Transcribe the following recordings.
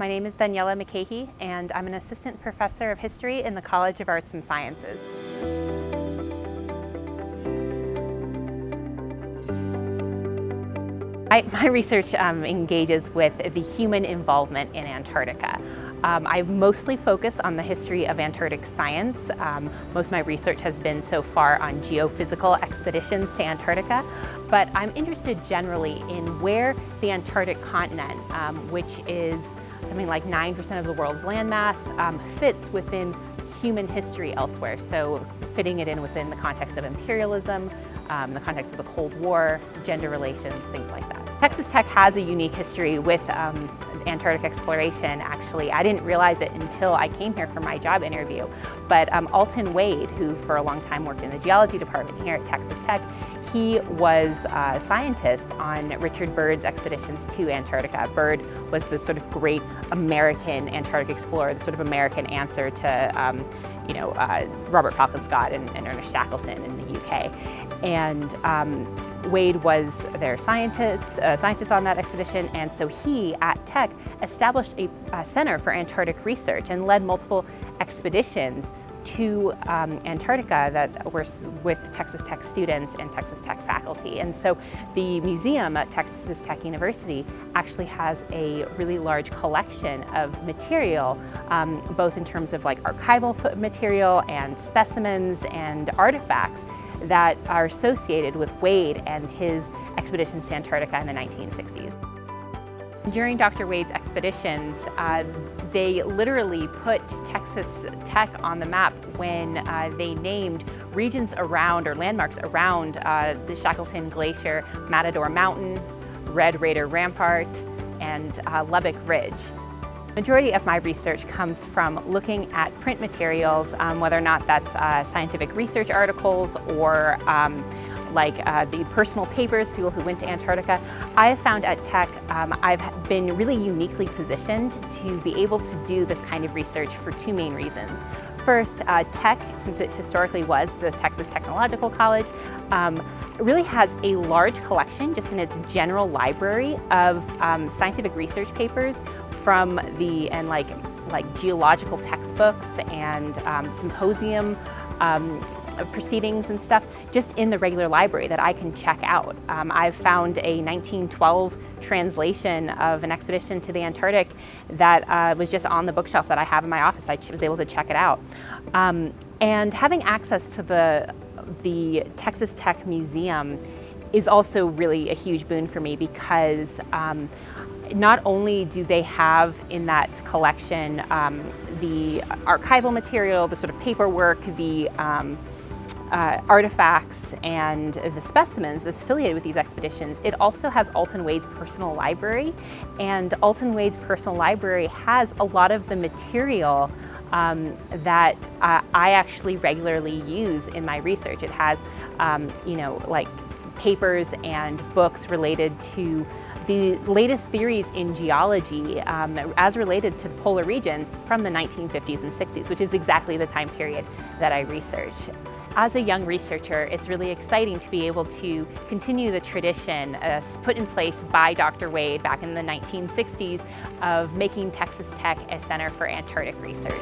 My name is Daniella McCahey, and I'm an assistant professor of history in the College of Arts and Sciences. My research engages with the human involvement in Antarctica. I mostly focus on the history of Antarctic science. Most of my research has been so far on geophysical expeditions to Antarctica, but I'm interested generally in where the Antarctic continent, which is like 9% of the world's landmass, fits within human history elsewhere. So fitting it in within the context of imperialism, the context of the Cold War, gender relations, things like that. Texas Tech has a unique history with Antarctic exploration, actually. I didn't realize it until I came here for my job interview, but Alton Wade, who for a long time worked in the geology department here at Texas Tech, he was a scientist on Richard Byrd's expeditions to Antarctica. Byrd was the sort of great American Antarctic explorer, the sort of American answer to Robert Falcon Scott and Ernest Shackleton in the UK. And Wade was their scientist on that expedition, and so he, at Tech, established a center for Antarctic research and led multiple expeditions to Antarctica that were with Texas Tech students and Texas Tech faculty. And so the museum at Texas Tech University actually has a really large collection of material, both in terms of like archival material and specimens and artifacts that are associated with Wade and his expeditions to Antarctica in the 1960s. During Dr. Wade's expeditions, they literally put Texas Tech on the map when they named regions around, or landmarks around, the Shackleton Glacier, Matador Mountain, Red Raider Rampart, and Lubbock Ridge. The majority of my research comes from looking at print materials, whether or not that's scientific research articles or the personal papers, people who went to Antarctica. I have found at Tech, I've been really uniquely positioned to be able to do this kind of research for two main reasons. First, Tech, since it historically was the Texas Technological College, really has a large collection just in its general library of scientific research papers from geological textbooks and symposium proceedings and stuff just in the regular library that I can check out. I've found a 1912 translation of an expedition to the Antarctic that was just on the bookshelf that I have in my office. I was able to check it out. And having access to the Texas Tech Museum is also really a huge boon for me because not only do they have in that collection the archival material, the sort of paperwork, the artifacts and the specimens affiliated with these expeditions, it also has Alton Wade's personal library. And Alton Wade's personal library has a lot of the material that I actually regularly use in my research. It has, papers and books related to the latest theories in geology as related to polar regions from the 1950s and 60s, which is exactly the time period that I research. As a young researcher, it's really exciting to be able to continue the tradition put in place by Dr. Wade back in the 1960s of making Texas Tech a center for Antarctic research.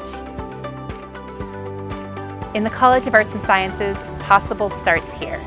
In the College of Arts and Sciences, possible starts here.